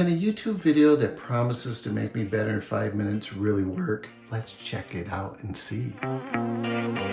Can a YouTube video that promises to make me better in 5 minutes really work? Let's check it out and see. I'm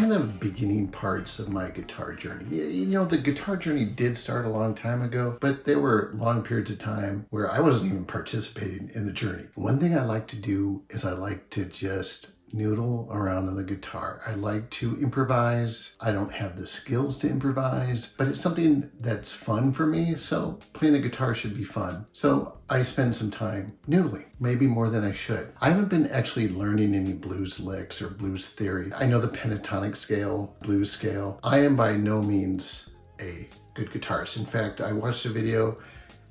in the beginning parts of my guitar journey. You know, the guitar journey did start a long time ago, but there were long periods of time where I wasn't even participating in the journey. One thing I like to do is I like to just noodle around on the guitar. I like to improvise. I don't have the skills to improvise, but it's something that's fun for me, so playing the guitar should be fun. So I spend some time noodling, maybe more than I should. I haven't been actually learning any blues licks or blues theory. I know the pentatonic scale, blues scale. I am by no means a good guitarist. In fact, I watched a video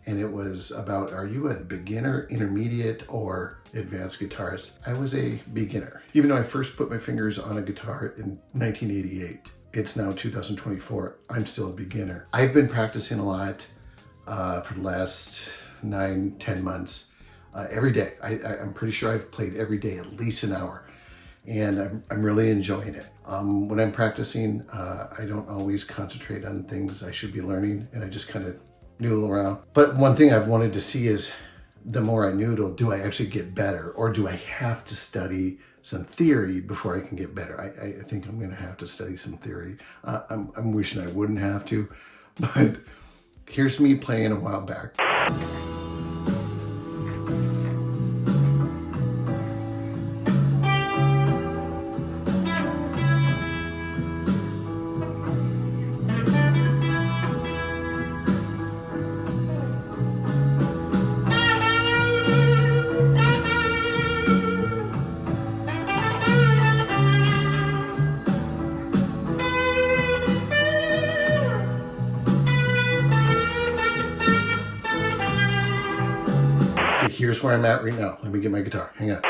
and it was about, are you a beginner, intermediate, or advanced guitarist? I was a beginner. Even though I first put my fingers on a guitar in 1988, it's now 2024, I'm still a beginner. I've been practicing a lot for the last 9-10 months, every day. I'm pretty sure I've played every day at least an hour, and I'm really enjoying it. When I'm practicing, I don't always concentrate on things I should be learning, and I just kind of noodle around. But one thing I've wanted to see is, the more I noodle, do I actually get better, or do I have to study some theory before I can get better? I think I'm going to have to study some theory. I'm wishing I wouldn't have to, but here's me playing a while back. Here's where I'm at right now. Let me get my guitar. Hang on.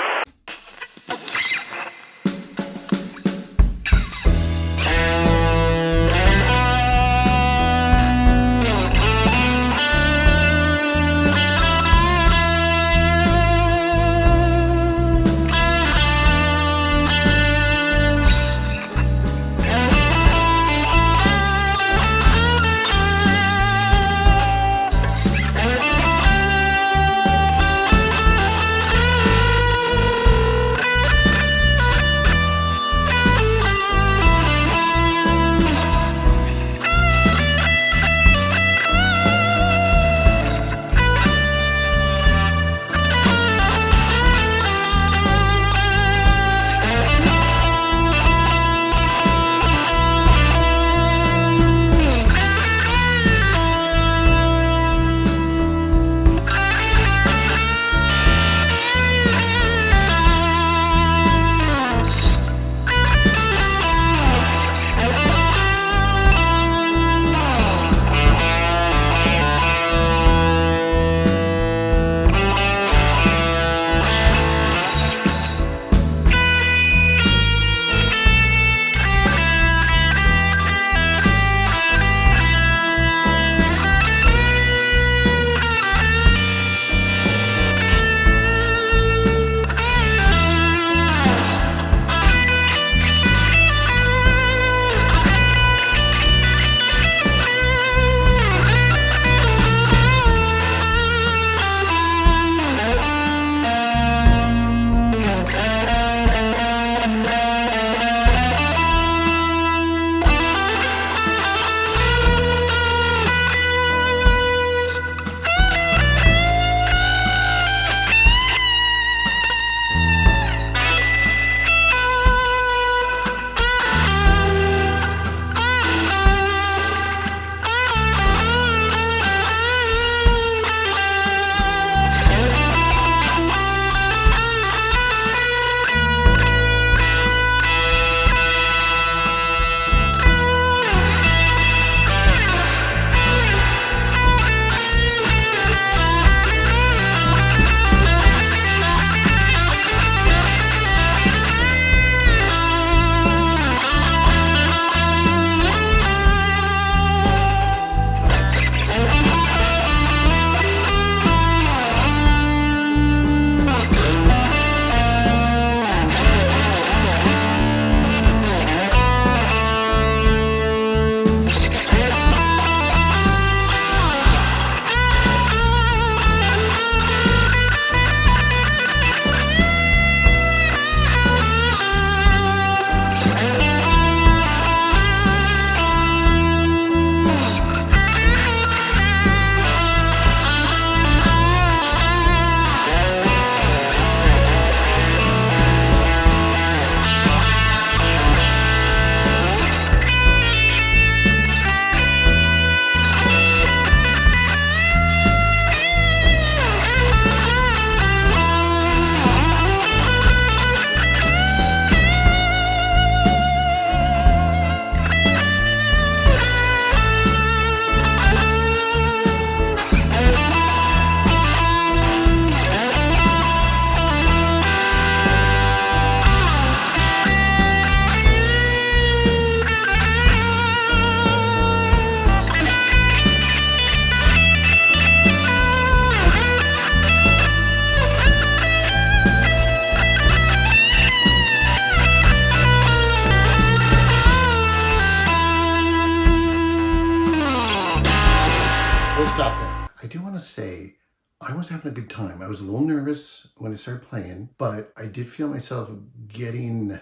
we'll stop there. I do want to say, I was having a good time. I was a little nervous when I started playing, but I did feel myself getting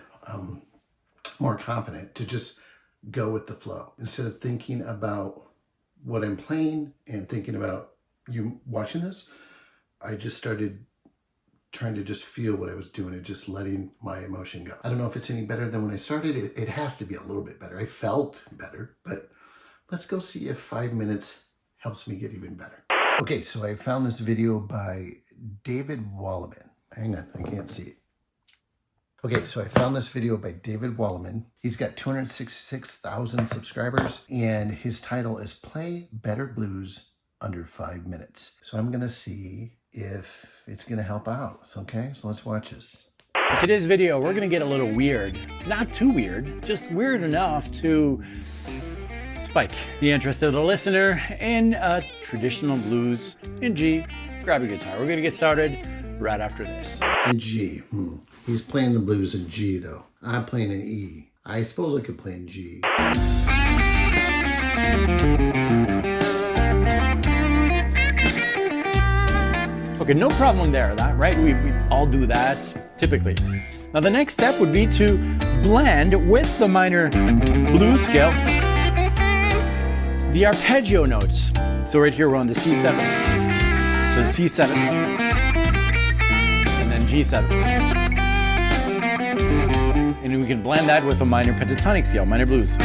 more confident to just go with the flow. Instead of thinking about what I'm playing and thinking about you watching this, I just started trying to just feel what I was doing and just letting my emotion go. I don't know if it's any better than when I started. It has to be a little bit better. I felt better, but let's go see if 5 minutes helps me get even better. Okay, so I found this video by David Walliman. Hang on, I can't see it. Okay, so I found this video by David Walliman. He's got 266,000 subscribers, and his title is Play Better Blues Under 5 Minutes. So I'm gonna see if it's gonna help out, okay? So let's watch this. In today's video, we're gonna get a little weird. Not too weird, just weird enough to spike the interest of the listener in traditional blues in G. Grab your guitar. We're gonna get started right after this. In G, He's playing the blues in G though. I'm playing in E. I suppose I could play in G. Okay, no problem there, right? We all do that typically. Now the next step would be to blend with the minor blues scale the arpeggio notes. So right here we're on the C7. So C7 and then G7. And we can blend that with a minor pentatonic scale, minor blues.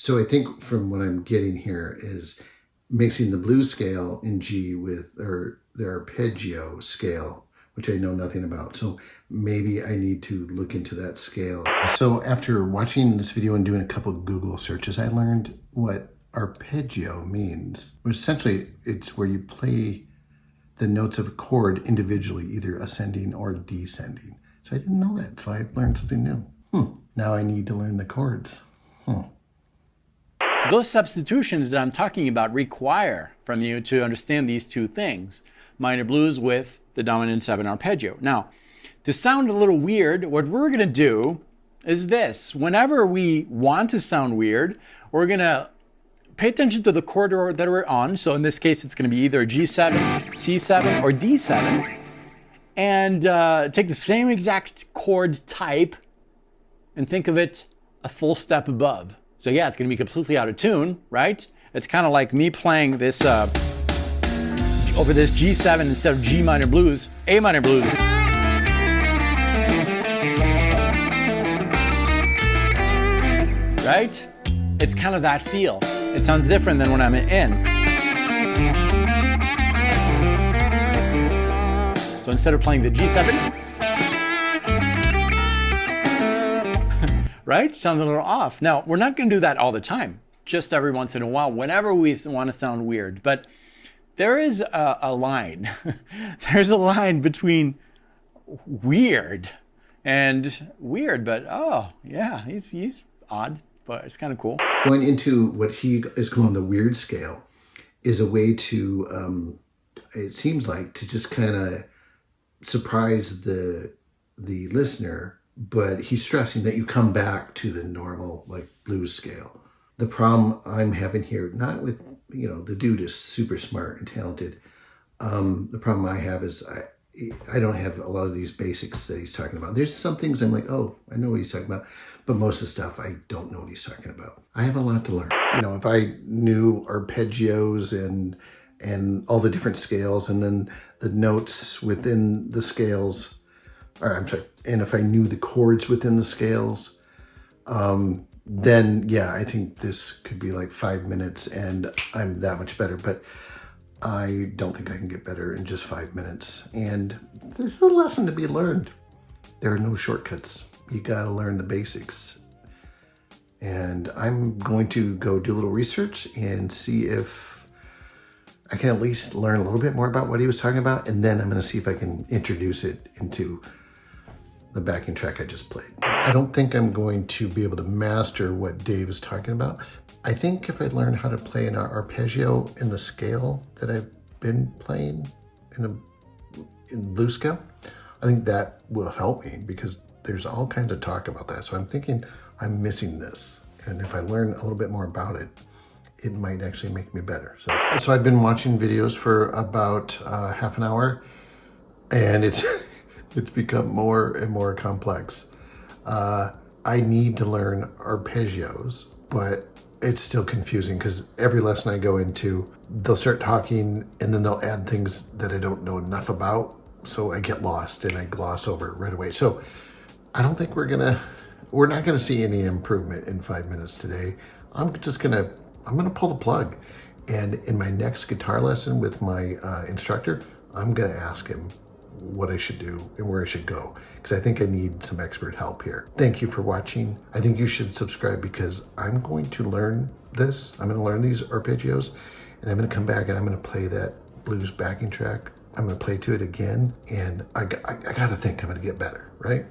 So I think from what I'm getting here is mixing the blues scale in G with the arpeggio scale, which I know nothing about. So maybe I need to look into that scale. So after watching this video and doing a couple of Google searches, I learned what arpeggio means. Essentially, it's where you play the notes of a chord individually, either ascending or descending. So I didn't know that, so I learned something new. Now I need to learn the chords. Those substitutions that I'm talking about require from you to understand these two things. Minor blues with the dominant 7 arpeggio. Now, to sound a little weird, what we're going to do is this. Whenever we want to sound weird, we're going to pay attention to the chord that we're on. So in this case, it's going to be either G7, C7, or D7. And take the same exact chord type and think of it a full step above. So yeah, it's going to be completely out of tune, right? It's kind of like me playing this over this G7 instead of G minor blues, A minor blues. Right? It's kind of that feel. It sounds different than when I'm in. So instead of playing the G7, right? Sounds a little off. Now, we're not going to do that all the time, just every once in a while, whenever we want to sound weird. But there is a line. There's a line between weird and weird, but oh, yeah, he's odd, but it's kind of cool. Going into what he is calling the weird scale is a way to, it seems like, to just kind of surprise the listener. But he's stressing that you come back to the normal, like, blues scale. The problem I'm having here, not with, the dude is super smart and talented. The problem I have is I don't have a lot of these basics that he's talking about. There's some things I'm like, oh, I know what he's talking about. But most of the stuff, I don't know what he's talking about. I have a lot to learn. If I knew arpeggios and all the different scales and then the notes within the scales, and if I knew the chords within the scales, then yeah, I think this could be like 5 minutes and I'm that much better. But I don't think I can get better in just 5 minutes. And this is a lesson to be learned. There are no shortcuts. You got to learn the basics. And I'm going to go do a little research and see if I can at least learn a little bit more about what he was talking about. And then I'm going to see if I can introduce it into the backing track I just played. I don't think I'm going to be able to master what Dave is talking about. I think if I learn how to play an arpeggio in the scale that I've been playing in loose scale, I think that will help me, because there's all kinds of talk about that. So I'm thinking I'm missing this. And if I learn a little bit more about it, it might actually make me better. So I've been watching videos for about half an hour, and it's become more and more complex. I need to learn arpeggios, but it's still confusing because every lesson I go into, they'll start talking and then they'll add things that I don't know enough about. So I get lost and I gloss over it right away. So I don't think we're not gonna see any improvement in 5 minutes today. I'm gonna pull the plug. And in my next guitar lesson with my instructor, I'm gonna ask him what I should do and where I should go, because I think I need some expert help here. Thank you for watching. I think you should subscribe, because I'm going to learn this. I'm going to learn these arpeggios, and I'm going to come back and I'm going to play that blues backing track. I'm going to play to it again, and I got to think I'm going to get better, right?